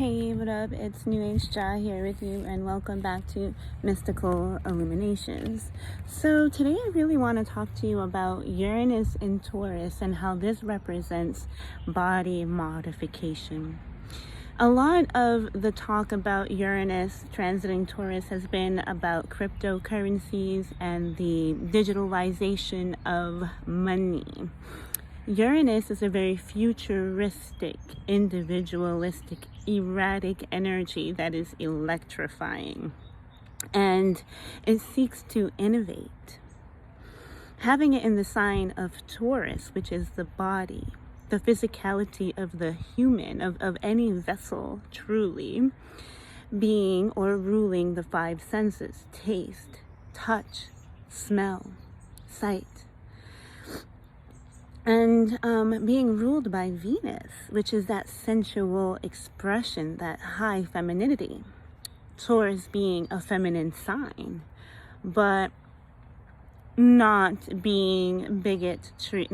Hey, what up? It's New Age Jah here with you, and welcome back to Mystical Illuminations. So today I really want to talk to you about Uranus in Taurus and how this represents body modification. A lot of the talk about Uranus transiting Taurus has been about cryptocurrencies and the digitalization of money. Uranus is a very futuristic, individualistic, erratic energy that is electrifying, and it seeks to innovate. Having it in the sign of Taurus, which is the body, the physicality of the human, of any vessel, truly being or ruling the five senses: taste, touch, smell, sight. And being ruled by Venus, which is that sensual expression, that high femininity. Taurus being a feminine sign, but not being bigot to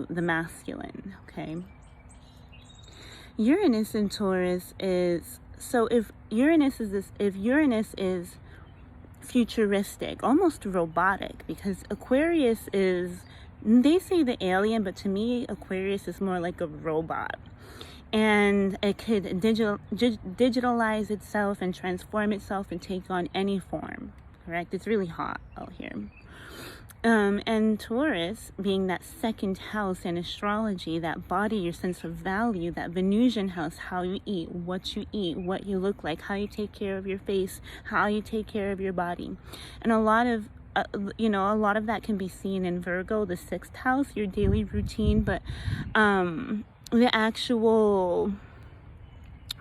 the masculine. Okay. Uranus in Taurus is, so if Uranus is futuristic, almost robotic, because Aquarius is, they say the alien, but to me, Aquarius is more like a robot. And it could digitalize itself and transform itself and take on any form, correct? It's really hot out here. And Taurus, being that second house in astrology, that body, your sense of value, that Venusian house, how you eat, what you look like, how you take care of your face, how you take care of your body. And a lot of that can be seen in Virgo, the sixth house, your daily routine, but the actual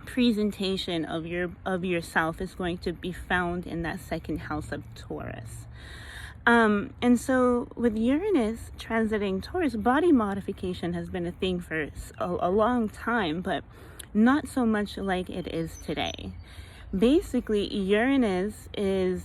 presentation of yourself is going to be found in that second house of Taurus. And so with Uranus transiting Taurus, body modification has been a thing for a long time, but not so much like it is today. Basically, Uranus is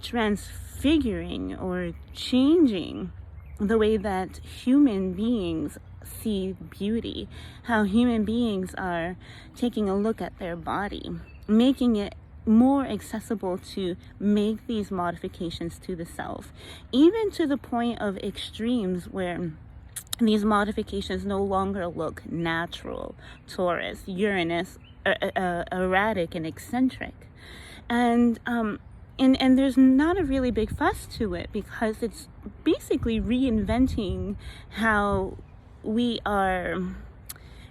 transfiguring or changing the way that human beings see beauty, how human beings are taking a look at their body, making it more accessible to make these modifications to the self, even to the point of extremes where these modifications no longer look natural. Taurus, Uranus, erratic and eccentric. And there's not a really big fuss to it, because it's basically reinventing how we are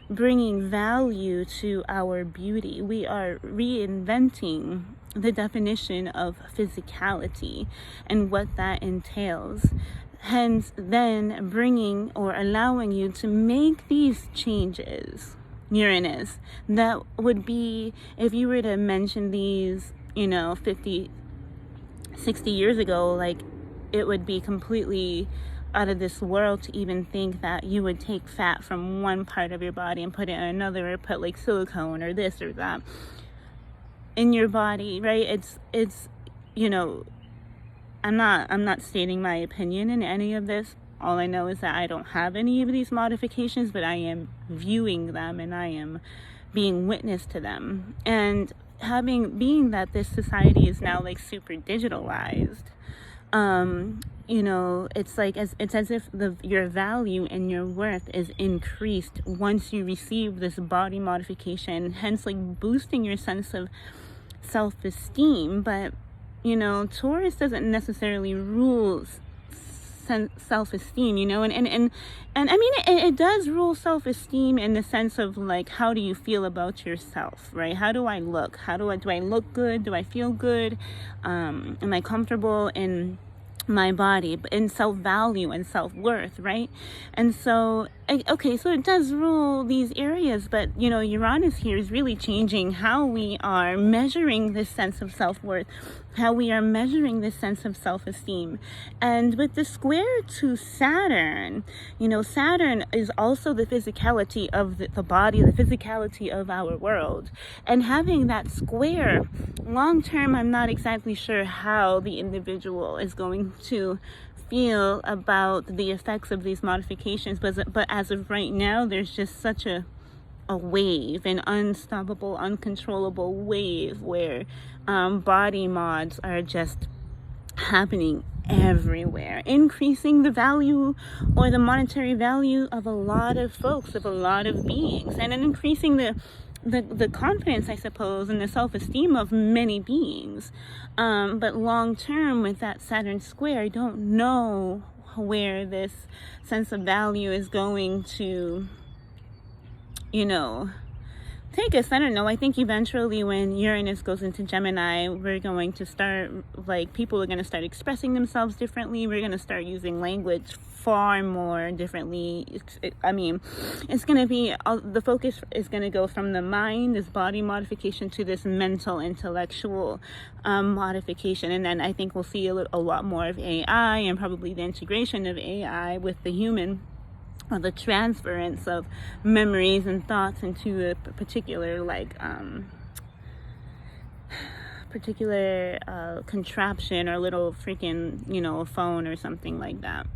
bringing value to our beauty. We are reinventing the definition of physicality and what that entails. Hence, then bringing or allowing you to make these changes, Uranus, that would be, if you were to mention these, 50, 60 years ago, like, it would be completely out of this world to even think that you would take fat from one part of your body and put it in another, or put like silicone or this or that in your body, right? It's I'm not stating my opinion in any of this. All I know is that I don't have any of these modifications, but I am viewing them and I am being witness to them. And being that this society is now like super digitalized, it's like it's as if your value and your worth is increased once you receive this body modification, hence like boosting your sense of self-esteem. But Taurus doesn't necessarily rule self-esteem, and I mean, it does rule self-esteem in the sense of like, how do you feel about yourself, right? How do I look? Do I look good? Do I feel good? Am I comfortable in my body, in self-value and self-worth, right? And so, okay, so it does rule these areas, but Uranus here is really changing how we are measuring this sense of self-worth, how we are measuring this sense of self-esteem. And with the square to Saturn, Saturn is also the physicality of the body, the physicality of our world. And having that square, long term, I'm not exactly sure how the individual is going to feel about the effects of these modifications, but as of right now, there's just such a a wave, an unstoppable, uncontrollable wave where body mods are just happening everywhere, increasing the value or the monetary value of a lot of folks, of a lot of beings, and increasing the confidence, I suppose, and the self-esteem of many beings. But long term, with that Saturn square, I don't know where this sense of value is going to, take us. I don't know. I think eventually when Uranus goes into Gemini, we're going to start, people are going to start expressing themselves differently. We're going to start using language far more differently. It's going to be, the focus is going to go from the mind, this body modification, to this mental, intellectual modification. And then I think we'll see a lot more of AI, and probably the integration of AI with the human, or the transference of memories and thoughts into a particular contraption, or little freaking phone or something like that.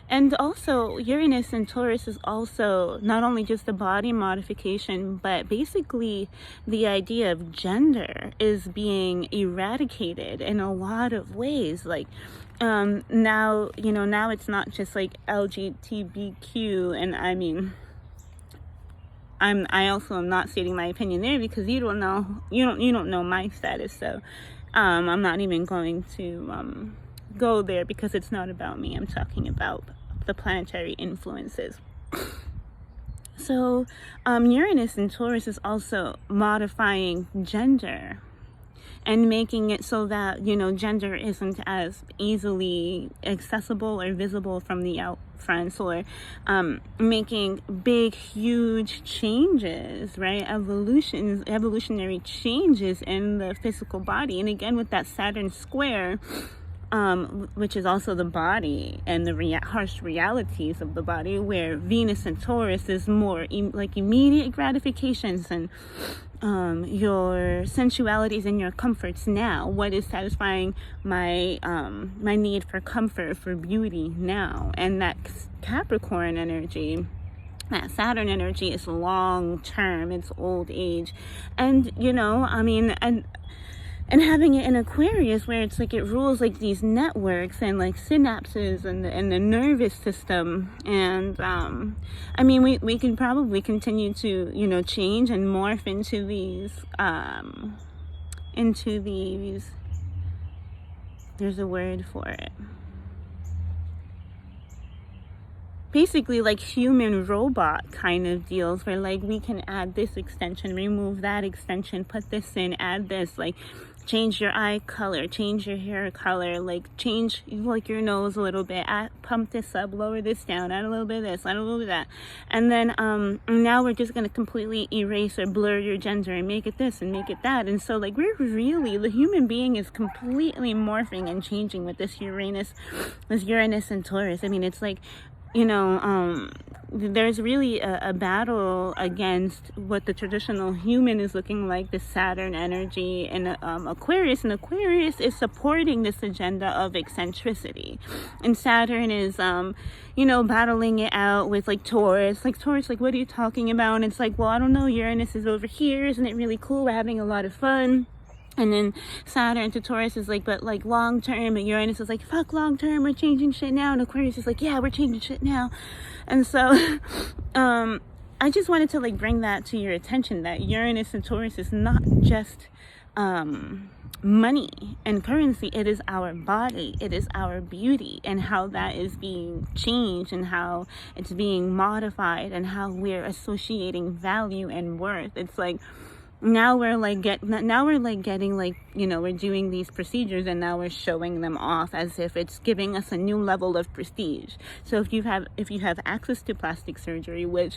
And also Uranus and Taurus is also not only just the body modification, but basically the idea of gender is being eradicated in a lot of ways. Now it's not just LGBTQ, and I also am not stating my opinion there, because you don't know my status, so I'm not even going to go there, because it's not about me. I'm talking about the planetary influences. So Uranus in Taurus is also modifying gender and making it so that gender isn't as easily accessible or visible from the out front, or making big, huge changes, right? Evolutionary changes in the physical body. And again, with that Saturn square, which is also the body and the harsh realities of the body, where Venus and Taurus is more immediate gratifications and your sensualities and your comforts now. What is satisfying my need for comfort, for beauty now? And that Capricorn energy, that Saturn energy, is long term, it's old age. And and having it in Aquarius, where it's it rules these networks and synapses and the nervous system. And we can probably continue to change and morph into these there's a word for it, basically human robot kind of deals, where we can add this extension, remove that extension, put this in, add this, change your eye color, change your hair color, change your nose a little bit, pump this up, lower this down, add a little bit of this, add a little bit of that. And then now we're just going to completely erase or blur your gender and make it this and make it that. And so we're really, the human being is completely morphing and changing with this Uranus and Taurus. It's there's really a battle against what the traditional human is looking like, the Saturn energy in Aquarius. And Aquarius is supporting this agenda of eccentricity. And Saturn is, battling it out with Taurus. Taurus, what are you talking about? And it's well, I don't know, Uranus is over here. Isn't it really cool? We're having a lot of fun. And then Saturn to Taurus is but long term, and Uranus is fuck long term, we're changing shit now. And Aquarius is yeah, we're changing shit now. And so I just wanted to bring that to your attention, that Uranus and Taurus is not just money and currency. It is our body, it is our beauty, and how that is being changed, and how it's being modified, and how we're associating value and worth. It's now we're getting we're doing these procedures, and now we're showing them off as if it's giving us a new level of prestige. So if you have access to plastic surgery, which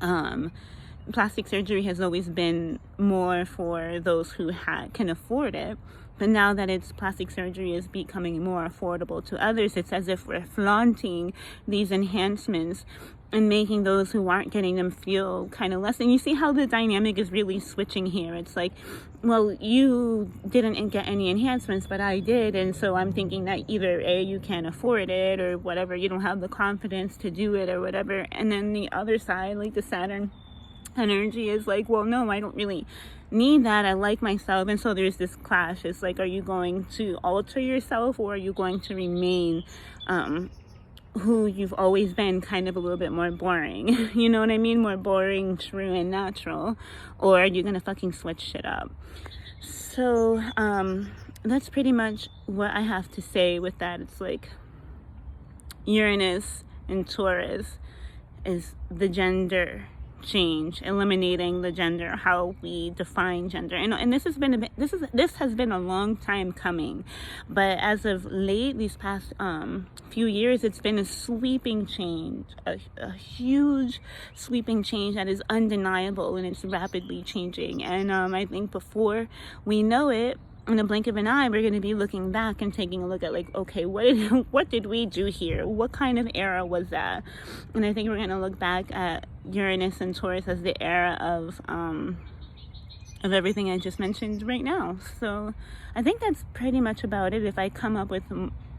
plastic surgery has always been more for those who can afford it, but now that plastic surgery is becoming more affordable to others, it's as if we're flaunting these enhancements and making those who aren't getting them feel kind of less. And you see how the dynamic is really switching here. It's like, well, you didn't get any enhancements, but I did. And so I'm thinking that either A, you can't afford it, or whatever, you don't have the confidence to do it, or whatever. And then the other side, like the Saturn energy, is like, well, no, I don't really need that. I like myself. And so there's this clash. It's like, are you going to alter yourself, or are you going to remain who you've always been, kind of a little bit more boring? You know what I mean? More boring, true, and natural. Or are you gonna fucking switch shit up? So that's pretty much what I have to say with that. It's like Uranus and Taurus is the gender change, eliminating the gender, how we define gender. And this has been this has been a long time coming, but as of late, these past few years, it's been a sweeping change, a huge sweeping change that is undeniable, and it's rapidly changing. And I think before we know it, in the blink of an eye, we're going to be looking back and taking a look at, like, okay, what did we do here? What kind of era was that? And I think we're going to look back at Uranus and Taurus as the era of everything I just mentioned right now. So I think that's pretty much about it. If I come up with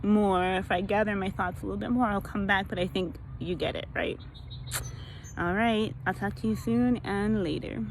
more, if I gather my thoughts a little bit more, I'll come back, but I think you get it, right? All right, I'll talk to you soon and later.